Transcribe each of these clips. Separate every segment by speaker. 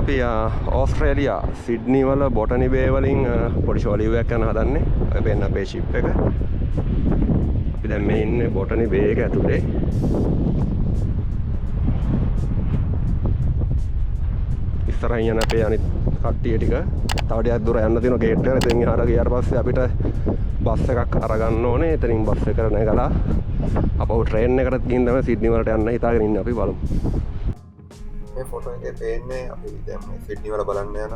Speaker 1: අපි ඕස්ට්‍රේලියා සිඩ්නි වල බොටනි බේ වලින් පොඩි ෂෝලිව් එකක් යන හදන්නේ. ඔය පෙන්න අපේ ෂිප් එක. අපි දැන් මේ ඉන්නේ බොටනි බේ එක ඇතුලේ. ඉස්සරහින් යන අපේ අනිත් කට්ටිය ටික තව ටිකක් දුර යන්න තියෙනවා ගේට් එකට. එතනින් එහාට ගියාට පස්සේ අපිට බස් එකක් අරගන්න ඕනේ. එතනින් බස් එකට නැගලා අපව ට්‍රේන් එකකට ගිහින් තමයි සිඩ්නි වලට යන්න හිතාගෙන ඉන්නේ. අපි බලමු.
Speaker 2: මේ ෆොටෝ එකේ පේන්නේ අපි දැන් මේ සිඩ්නි වල බලන්න යන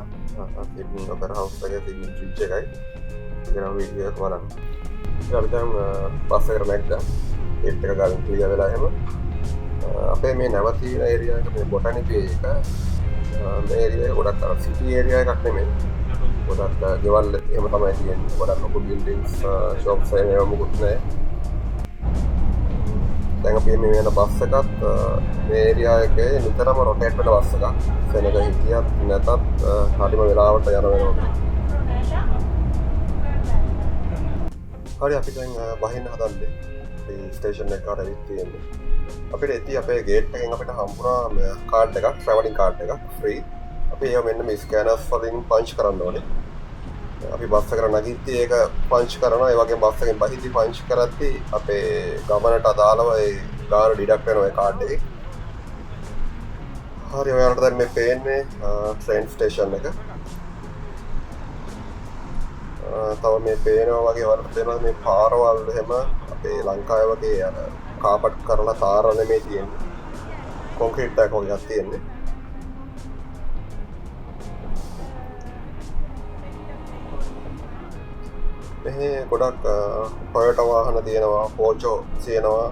Speaker 2: සිඩ්නි ඔපෙරා හවුස් එකේ සිඩ්නි බ්‍රිජ් එකයි. ඒකම වීඩියෝ එක බලන්න. ඊට දැන් බස් එකට නැග්ගා. ගේට් එක ගාලින් ක්ලියර් වෙලා එහෙම. අපේ මේ නැවතින ඒරියා එක මේ බොටනි බේ එක මේ ඒරියා එක ගොඩක් අර සිටි ඒරියා එකක් නෙමෙයි. ගොඩක් ගෙවල් එහෙම තමයි තියෙන්නේ. ගොඩක් ලොකු බිල්ඩින්ග්ස් ෂොප්ස් එහෙම මොකුත් නැහැ. දැන් අපි මේ වෙන බස් එකත් මේ ඒරියා එකේ නිතරම රොටේට් වෙන බස් එකක්. සෙනග හිටියත් නැතත් හරිම වෙලාවට යන වෙනවා. හරි අපි දැන් බහින්න හදන්නේ. මේ ස්ටේෂන් එකට ඇවිත් තියෙන්නේ. අපිට එති අපේ ගේට් එකෙන් අපිට හම්බුණා කාඩ් එකක්, ට්‍රැවලින් කාඩ් එකක් ෆ්‍රී. අපි ඒව මෙන්න මේ ස්කෑනර්ස් වලින් පන්ච් කරන්න ඕනේ. අපි බස් එකට නැගිට්ටි ඒක පන්ච් කරනවා. ඒ වගේම බස් එකෙන් බහිද්දි පන්ච් කරද්දි අපේ ගමනට අදාළව ඒ ගාන ඩිඩක්ට් වෙනවා ඒ කාඩ් එකේ. හරි ඔයාලට දැන් මේ පේන්නේ ට්‍රේන් ස්ටේෂන් එක. තව මේ පේනවා වගේ වලට තේනවා මේ පාරවල් එහෙම අපේ ලංකාවේ වගේ අර කාපට් කරලා තාර නෙමෙයි තියෙන්නේ. කොන්ක්‍රීට් එකක් වගේ එකක් තියෙන්නේ. මෙහි ගොඩක් ටොයෝටා වාහන තියෙනවා, පෝචෝ තියෙනවා,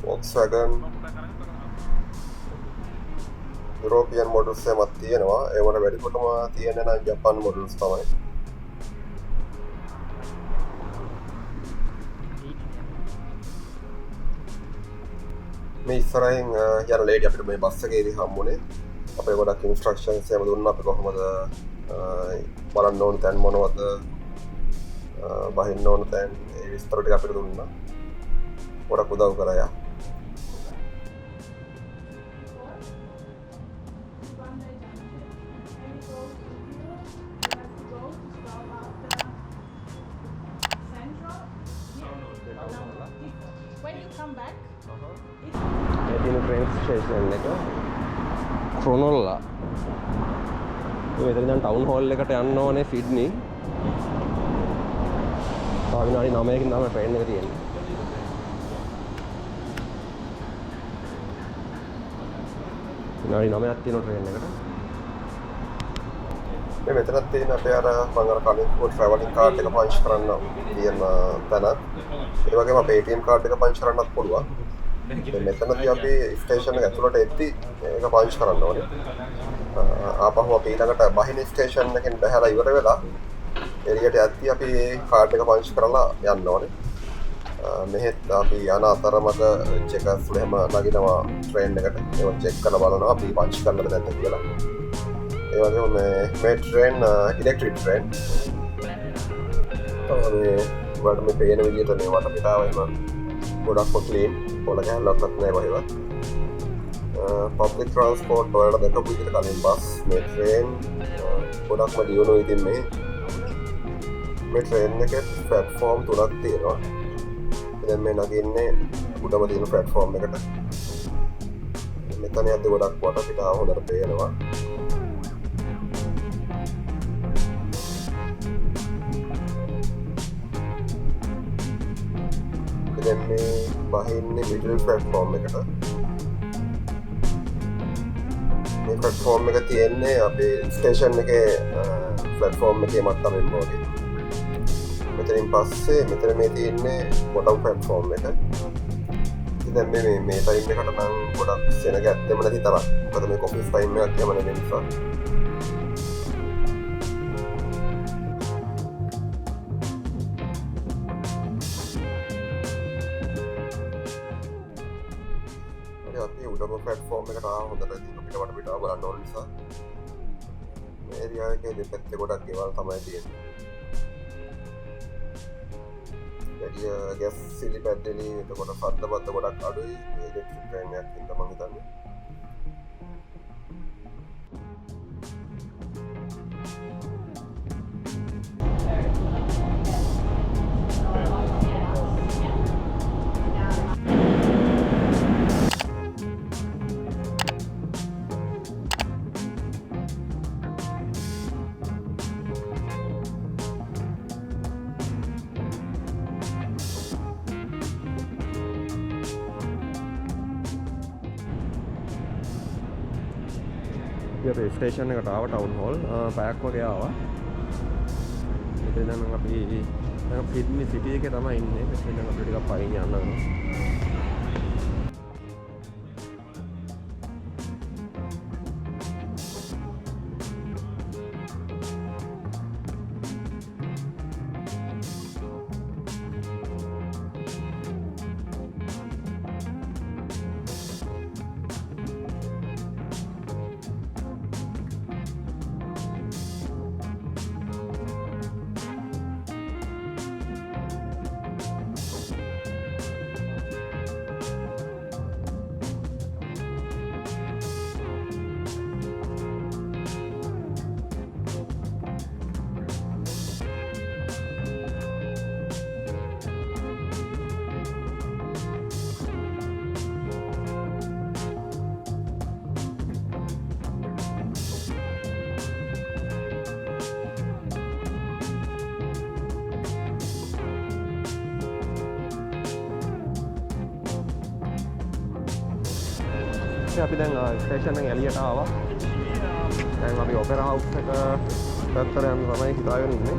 Speaker 2: වොක්ස්වැගන්, යුරෝපියන් මොඩල්ස් එකක් තියෙනවා. ඒ වල වැඩිපුරම තියෙන්නේ නම් ජපාන් මොඩල්ස් තමයි. මේ ඉස්සරහින් යන ලේඩි අපිට මේ බස් එකේදී හම්බුනේ. අපේ ගොඩක් ඉන්ස්ට්‍රක්ෂන්ස් එහෙම දුන්නා අපි කොහොමද බලන්න ඕන තැන් මොනවද බහින්න ඕන තැන් ඒ විස්තර ටික අපිට දුන්නා. ගොඩක් උදව් කරා යා.
Speaker 1: ට්‍රේන් ස්ටේෂන් එක ක්‍රොනොල්ලා. මෙතන දැන් ටවුන් හෝල් එකට යන්න ඕනේ සිඩ්නි. තව විනාඩි 9කින් තමයි ට්‍රේන් එක තියෙන්නේ. විනාඩි 9ක් තියෙනවා ට්‍රේන් එකට.
Speaker 2: මේ මෙතනත් තියෙන අපේ අර මම අර කලින් ට්‍රැවලින් කාඩ් එක පන්ච් කරන්න තියෙන තැන. ඒ වගේම අපේ ATM කාඩ් එක පන්ච් කරන්නත් පුළුවන්. මෙතනදී අපි ස්ටේෂන් එක ඇතුළට එද්දි ඒක පන්ච් කරන්න ඕනේ. ආපහු අපි ඊළඟට බහින ස්ටේෂන් එකෙන් බහැලා ඉවර වෙලා එළියට යද්දි අපි මේ කාඩ් එක පන්ච් කරලා යන්න ඕනේ. මෙහෙත් අපි යන අතරමඟ චෙකර්ස් වල හැම නගිනවා ට්‍රේන් එකට. ඒක චෙක් කරලා බලනවා අපි පන්ච් කරන්නද නැද්ද කියලා. ඒ වගේම මේ ට්‍රේන් ඉලෙක්ට්‍රික් ට්‍රේන්. මේ වලට මේ පේන විදිහට මේ වට පිටාව එහෙම ගොඩක්ම ක්ලීන්. පොළ ගැහලක්වත් නැහැ කොහෙවත්. පබ්ලික් ට්‍රාන්ස්පෝර්ට් වලට දැකපු විදිහට කලින් බස් මේ ට්‍රේන් ගොඩක්ම දියුණුව ඉතින් මේ ට්‍රේන් එකේ ප්ලැට්ෆෝම් 3ක් තියෙනවා. දැන් මේ නගින්නේ උඩම තියෙන ප්ලැට්ෆෝම් එකට. මෙතන යද්දි ගොඩක් වට පිටාව හොඳට පේනවා. දැන් මේ බහින්නේ මිඩල් ප්ලැට්ෆෝම් එකට. මේ ප්ලැට්ෆෝම් එක තියෙන්නේ අපේ ස්ටේෂන් එකේ ප්ලැට්ෆෝම් එකේ මට්ටමින් වගේ. මෙතනින් පස්සේ මෙතන මේ තියෙන්නේ බොටම් ප්ලැට්ෆෝම් එක. ඉතින් මේ ටයිම් එකට නම් ගොඩක් සෙනග ඇත්තෙම නැති තරම්. මොකද මේ ඔෆිස් ටයිම් එකක් යම නෙමෙයි නිසා. අපි උඩම ප්ලැට්ෆෝම් එකට හොඳට දින පිට වට පිටව බලන්න ඕන නිසා මේ ඒරියා එකේ දෙපැත්තේ ගොඩක් ගෙවල් තමයි තියෙන්නේ. වැඩිය ගැස් සිලි පැද්දෙන එතකොට සද්ද බද්ද ගොඩක් අඩුයි ඉලෙක්ට්‍රික් ට්‍රේන් එකක් හින්දා මම හිතන්නේ.
Speaker 1: අපි ස්ටේෂන් එකට ආව ටවුන් හෝල් පැයක් වගේ ආවා. ඉතින් දැන් අපි සිඩ්නි සිටි එකේ තමයි ඉන්නේ. ඉතින් දැන් අපිට ටිකක් පයින් යන්න වෙනවා. අපි දැන් ස්ටේෂන් එකෙන් එළියට ආවා. දැන් අපි ඔපෙරා හවුස් එක පැත්තට යන්න තමයි හිතාගෙන ඉන්නේ.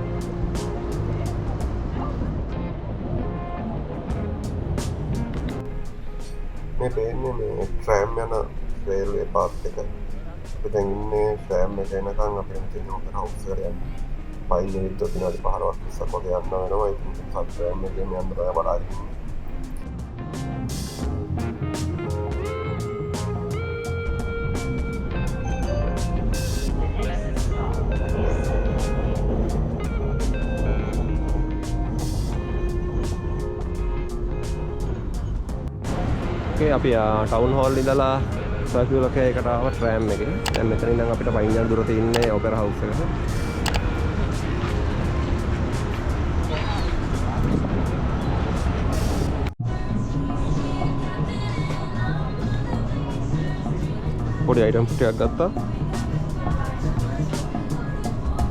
Speaker 2: මේ පේන්නේ මේ ට්‍රෑම් යන රේල්වේ පාත් එක. අපි දැන් ඉන්නේ ට්‍රෑම් එක එනකන් අපි හිතන්නේ ඔපෙරා හවුස් එකට යන්න. පයින් විතර විනාඩි 15ක් 20ක් වගේ යන්න වෙනවා. ඉතින් ට්‍රෑම් එකෙන් යන්න තමයි බලාගෙන ඉන්නේ.
Speaker 1: අපි ටවුන් හෝල් ඉඳලා සර්කියුලර් එකකට ආව ට්‍රෑම් එකේ. දැන් මෙතන ඉඳන් අපිට පයින් යන දුර තියෙන්නේ ඔපෙරා හවුස් එකට. පොඩි අයිටම්ස් ටිකක් ගත්තා.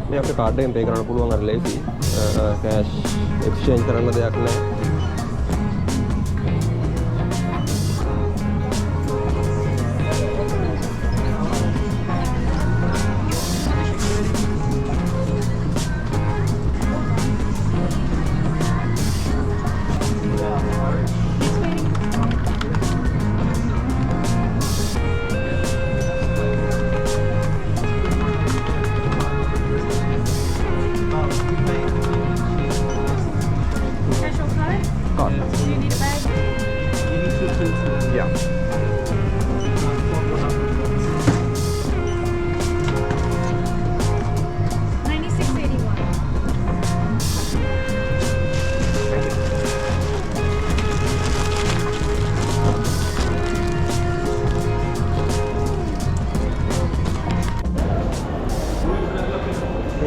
Speaker 1: මේ අපේ කාඩ් එකෙන් පේ කරන්න පුළුවන් අර ලේසි. කෑෂ් එක්ස්චේන්ජ් කරන්න දෙයක් නැහැ.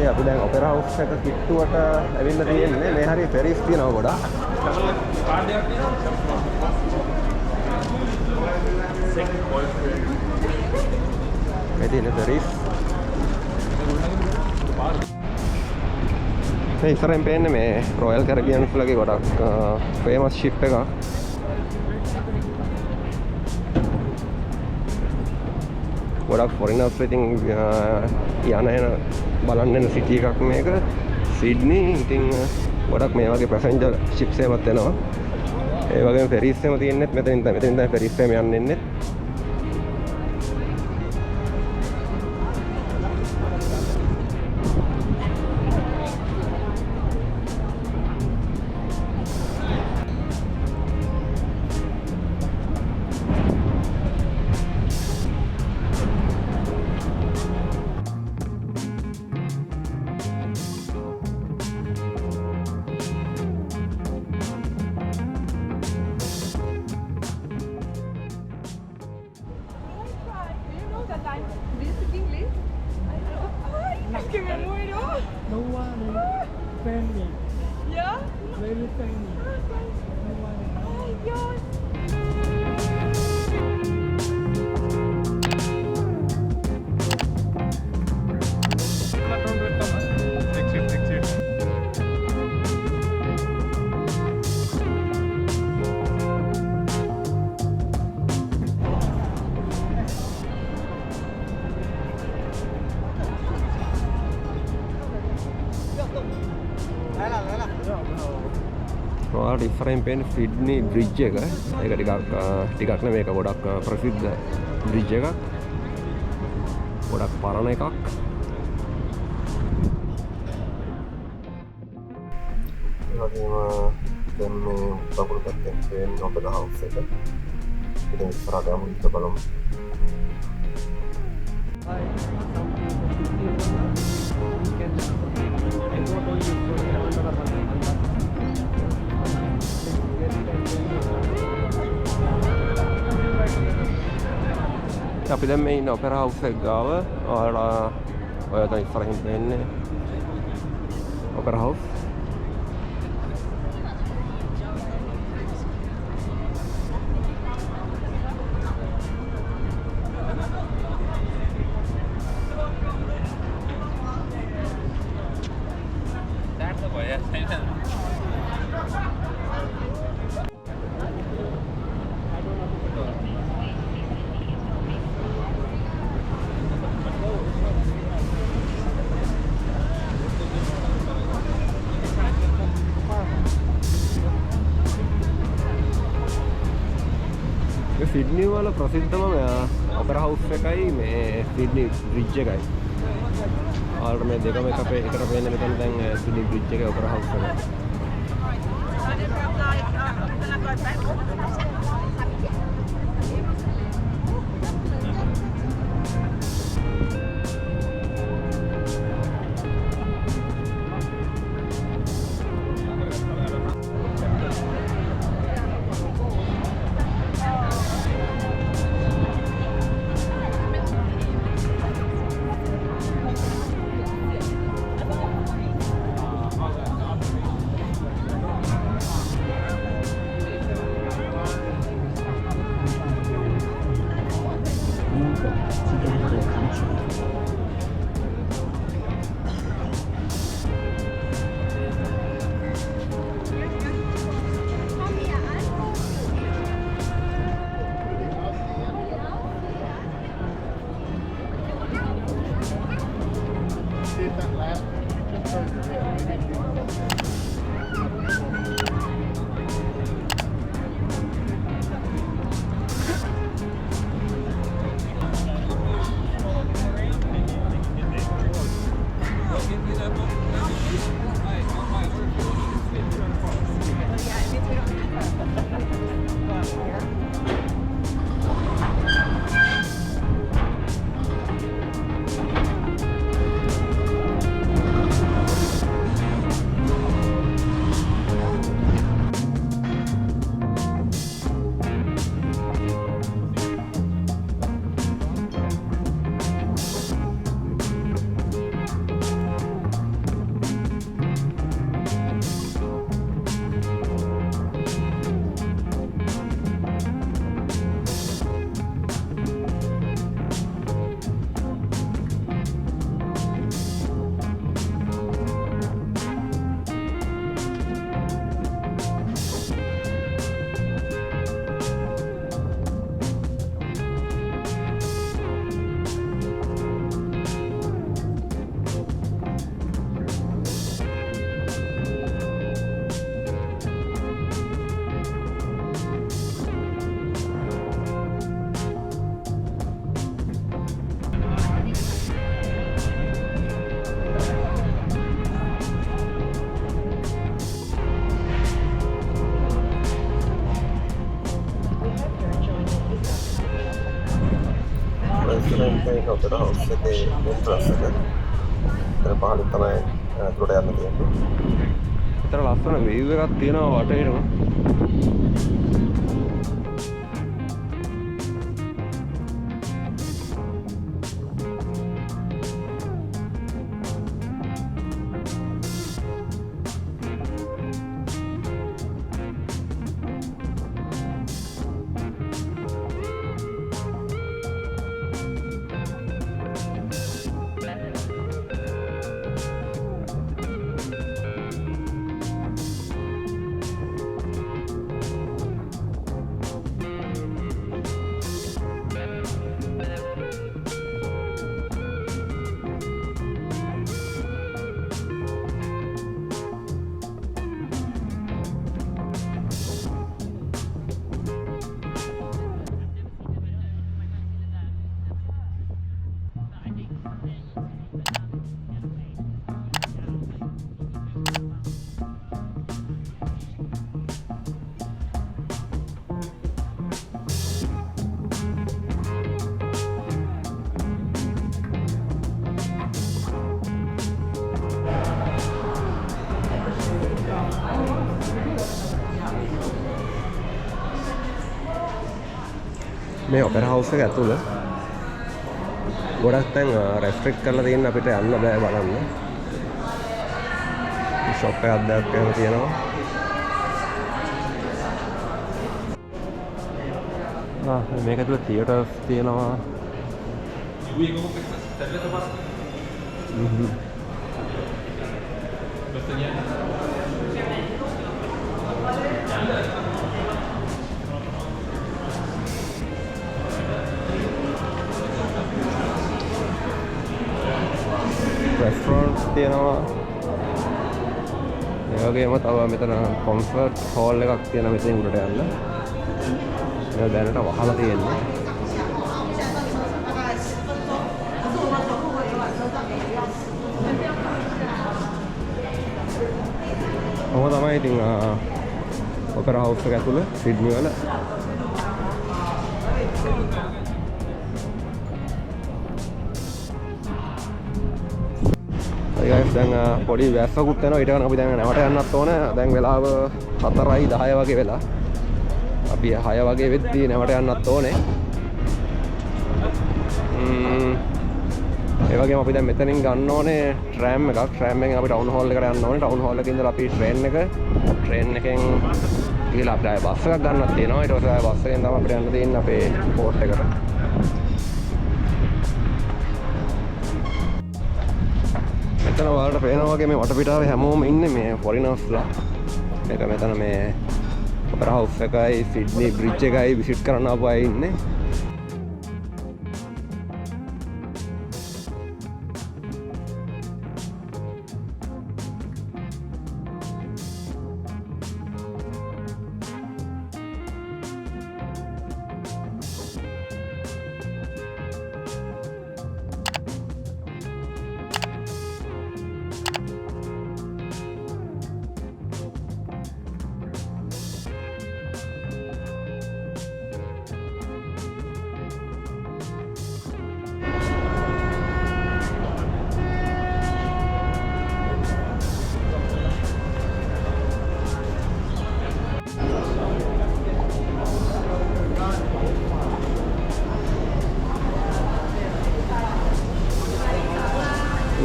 Speaker 1: අපි දැන් ඔපෙරා හවුස් එක කිට්ටුවට ඇවිල්ලා තියෙන්නේ. මේ හරිය ෆෙරිස් තියෙනවා ගොඩක්. මේ තියෙන ෆෙරිස්. මේ ඉස්සරහින් පේන්නේ මේ රොයල් කැරිබියන්ස් ලගේ ගොඩක් ෆේමස් ෂිප් එකක්. ගොඩක් ෆොරිනර්ස් ඉතින් යන එන බලන්න එන සිටි එකක් මේක සිඩ්නි. ඉතින් ගොඩක් මේ වගේ පැසෙන්ජර් ෂිප්ස් එකක් එනවා. ඒ වගේම ෆෙරිස් එකම තියෙන්නේ මෙතනින් තමයි ෆෙරිස් එකම යන්නේ ඉන්නේ.
Speaker 3: friendly.
Speaker 4: Yeah?
Speaker 3: Very friendly.
Speaker 4: Oh my god.
Speaker 1: ඔයාලට ඉස්සරහින් පේන්නේ සිඩ්නි බ්‍රිජ් එක. ඒක ටිකක් නෙමෙයි මේක ගොඩක් ප්‍රසිද්ධ බ්‍රිජ් එකක්. ගොඩක් පරණ එකක්.
Speaker 2: ඒ වගේම දැන් මේ බබුල් පැත්තෙන් තියෙන ඔපෙරා හවුස් එක. ඉතින් ඉස්සරහට යමු ඉත බලමු.
Speaker 1: අපි දැන් මේ ඉන්න ඔපෙරා හවුස් එක ගාව. ඔයාලා ඔය තමයි ඉස්සරහින් පේන්නේ ඔපෙරා හවුස්. සිඩ්නි වල ප්‍රසිද්ධම ඔපෙරා හවුස් එකයි මේ සිඩ්නි බ්‍රිජ් එකයි. ඔයාලට මේ දෙකම එකට පේන්නේ මෙතන දැන් සිඩ්නි බ්‍රිජ් එකේ ඔපෙරා හවුස් එක.
Speaker 2: ඉස්සරහින් ඔපෙරා හවුස් එකේ එන්ට්‍රන්ස් එක. ඒක පහළින් තමයි ඇතුළට යන්න තියෙන්නේ.
Speaker 1: විතර ලස්සන වීව් එකක් තියෙනවා වටේටම. මේ ඔපෙරා හවුස් එක ඇතුළ ගොඩක් තැන් රෙස්ට්‍රික්ට් කරලා තියෙන අපිට යන්න බෑ බලන්න. ෂොප් එකක් දැක්ක එහෙම තියෙනවා. මේක ඇතුළේ තියටර්ස් තියෙනවා. රෙස්ටොරන්ට්ස් තියෙනවා. ඒ වගේම තව මෙතන කොන්සර්ට් හෝල් එකක් තියෙනවා මෙතනින් උඩට යන්න. ඒක දැනට වහලා තියෙන්නේ. කොහොම තමයි ඉතින් ඔපෙරා හවුස් එක ඇතුළේ සිඩ්නි වල. guys දැන් පොඩි වැස්සකුත් වෙනවා. ඊට ගන්න අපි දැන් නැවට යන්නත් ඕන. දැන් වෙලාව 4:10 වගේ වෙලා. අපි 6 වගේ වෙද්දී නැවට යන්නත් ඕනේ. ඒ වගේම අපි දැන් මෙතනින් ගන්න ඕනේ ට්‍රෑම් එකක්. ට්‍රෑම් එකෙන් අපි ටවුන් හෝල් එකට යන්න ඕනේ. ටවුන් හෝල් එකේ ඉඳලා අපි ට්‍රේන් එකෙන් ගිහලා අපිට ආයෙ බස් එකක් ගන්නත් තියෙනවා. ඊට පස්සේ ආයෙ බස් එකෙන් තමයි අපිට යන්න තියෙන්නේ අපේ පෝට් එකට. මෙතන ඔයාලට පේනවා වගේ මේ වටපිටාවේ හැමෝම ඉන්නේ මේ ෆොරිනර්ස්ලා. මේක මෙතන මේ ඔපෙරා හවුස් එකයි සිඩ්නි බ්‍රිජ් එකයි විසිට් කරන්න ආපු අය ඉන්නේ.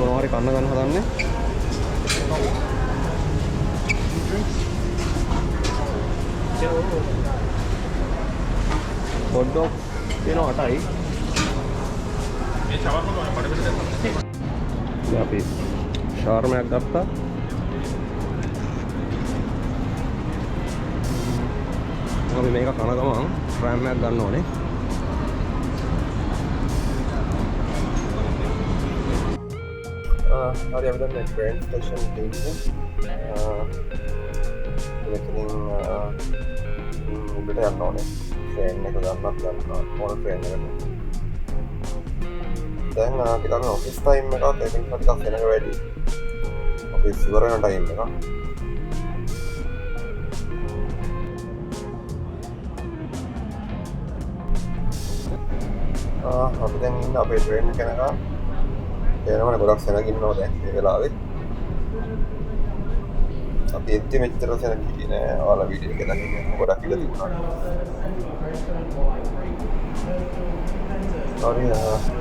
Speaker 1: මොනවාරි කන්න ගන්න හදන්නේ. හොට් ඩොග් තියෙනවා 8යි. මේ ෂවර්ම වල පඩ පිට ගත්තා. අපි ෂවර්මයක් ගත්තා. අපි මේක කන ගමන් ට්‍රෑම් එකක් ගන්න ඕනේ.
Speaker 2: හරි අපි දැන් ට්‍රේන් ස්ටේෂන් එකේ ඉන්නේ. මෙතනින් උඩට යන්න ඕනේ. ට්‍රේන් එක ගන්නත් ඕන ට්‍රේන් එකට. දැන් ටිකක් ඔෆිස් ටයිම් එකක් ඒකෙන් ටිකක් වෙනක වැඩි. ඔෆිස් ඉවර වෙන ටයිම් එක. අපි දැන් ඉන්න අපේ ට්‍රේන් එක යනකම් එනවනේ ගොඩක් සෙනග ඉන්නවා දැන් මේ වෙලාවේ. අපි එද්දි මෙච්චර සෙනග හිටියේ නෑ. ඔයාලා වීඩියෝ එක දකින්න ගොඩක් ඉඳ තිබුණා. හරි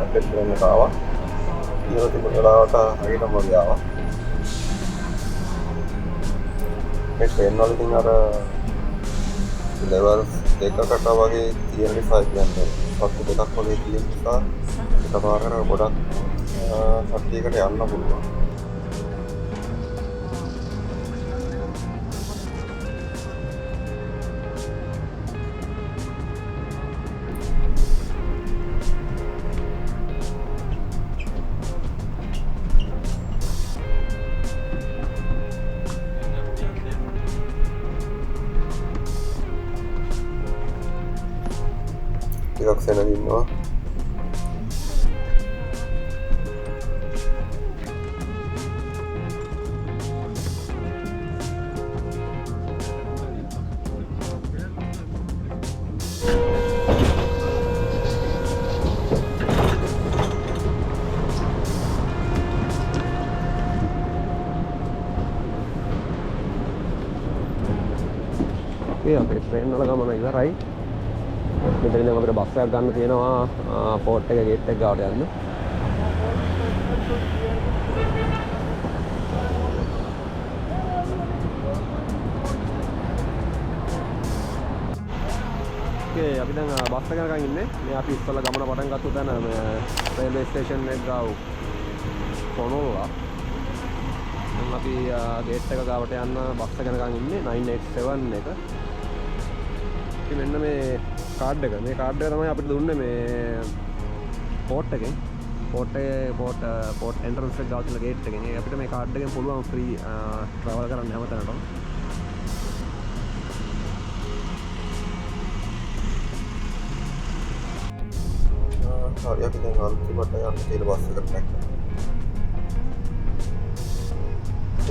Speaker 2: අපේ ට්‍රේන් එක ආවා. ඊළඟ තිබුණ වෙලාවට හරියටම වගේ ආවා. මේ ට්‍රේන් වල ඉතින් අර ලෙවල් දෙකකට වගේ තියෙන නිසා කියන්නේ පත්තු දෙකක් වගේ තියෙන නිසා එකපාරට ගොඩක් සතියකට යන්න පුළුවන්. ටිකක් සෙනග ඉන්නවා.
Speaker 1: අපේ ට්‍රේන් වල ගමන ඉවරයි. මෙතන ඉඳන් අපිට බස් එකක් ගන්න තියෙනවා පෝට් එක ගේට් එක ගාවට යන්න. Okay, අපි දැන් බස් එක යනකම් ඉන්නේ. මේ අපි ඉස්සෙල්ලා ගමන පටන් ගත්ත තැන මේ රේල්වේ ස්ටේෂන් එක ගාව කොනෝලා. දැන් අපි ගේට් එක ගාවට යන්න බස් එක යනකම් ඉන්නේ 987 එක. ඉතින් මෙන්න මේ කාඩ් එක. මේ කාඩ් එක තමයි අපිට දුන්නේ මේ පෝට් එකෙන්. පෝට් එන්ට්‍රන්ස් එක ගාව තියෙන ගේට් එකෙන්. අපිට මේ කාඩ් එකෙන් පුළුවන් ෆ්‍රී ට්‍රැවල් කරන්න හැමතැනටම.
Speaker 2: හරි අපි දැන් අන්තිමට යන්න තියෙන බස් එකට නැග්ගා.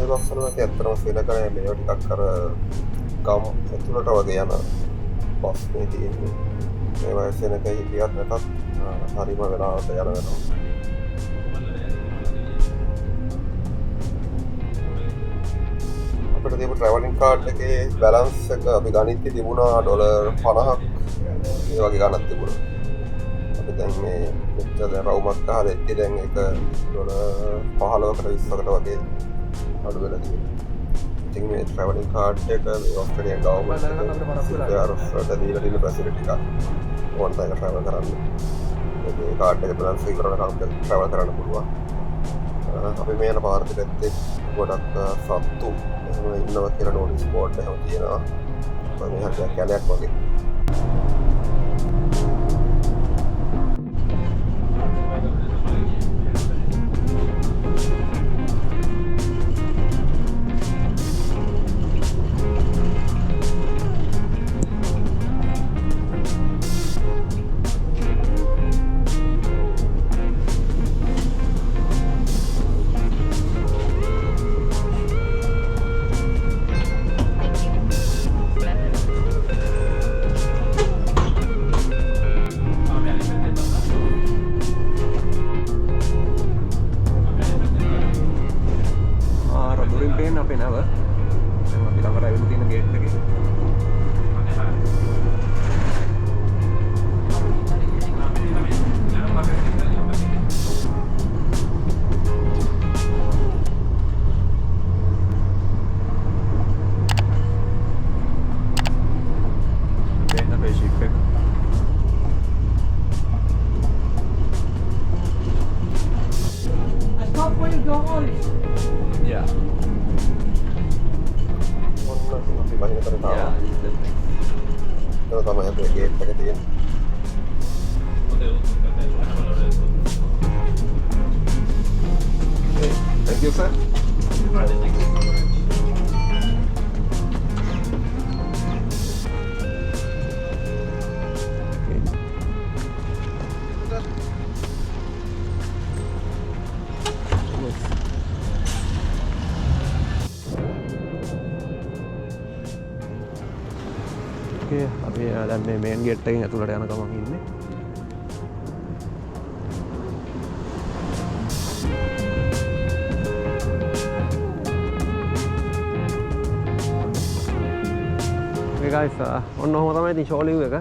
Speaker 2: ඒ බස් වල ඇත්තටම සෙනගනේ මේවා ටිකක් අර ගම් ඇතුළට වගේ යන බස් මේ තියෙන්නේ. මේවා සෙනග හිටියත් නැතත් හරිම වෙලාවට යන වෙනවා. අපිට දීපු ට්‍රැවලින් කාඩ් එකේ බැලන්ස් එක අපි ගණිතේ තිබුණා $50ක් ඒ වගේ ගණන් තිබුණා. අපි දැන් මේ මෙච්චර දැන් රවුමක් ගහලා ඉතින් දැන් ඒක $15කට 20කට වගේ අඩු වෙලා තියෙනවා. ඉතින් මේ ට්‍රැවලින් කාඩ් එක මේ ඔස්ට්‍රේලියානු ගවර්න්මන්ට් එක දීලා තියෙන ෆැසිලිටි එකක් ඕන තරම් ට්‍රැවල් කරන්න. මේ කාඩ් එක බැලන්ස් එක කරලා ට්‍රැවල් කරන්න පුළුවන්. අපි මේ යන පාර දෙකේ ගොඩක් සත්තු එහෙම ඉන්නවා කියලා නෝටිස් බෝඩ් එකක් තියෙනවා. මේ හරියට කැලයක් වගේ. Thank you, sir. Okay, අපි දැන් මේ මේන් ගේට් එකෙන් ඇතුළට යන ගමන් ඉන්නේ. Okay guys, ඔන්න ඔහොම තමයි ඉතින් ෂෝලිව් එක.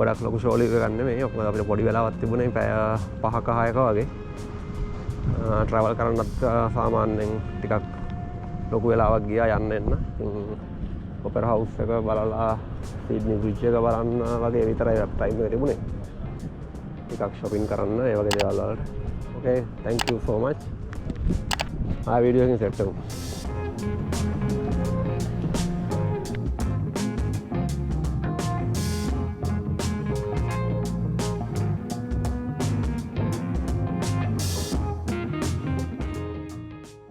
Speaker 2: ගොඩක් ලොකු ෂෝලිව් එකක් නෙමෙයි. ඔක්කොම අපිට පොඩි වෙලාවක් තිබුණේ පැය 5ක 6ක වගේ. ට්‍රැවල් කරන්නත් සාමාන්‍යයෙන් ටිකක් ලොකු වෙලාවක් ගියා යන්න එන්න. ඉතින් ඔපෙරා හවුස් එක බලලා සිඩ්නි බ්‍රිජ් එක බලන්න වගේ විතරයි ටයිම් එක තිබුණේ. ටිකක් shopping කරන්න ඒ වගේ දේවල් වලට. Okay, thank you so much. ආ වීඩියෝ එකකින් සෙට් වෙමු.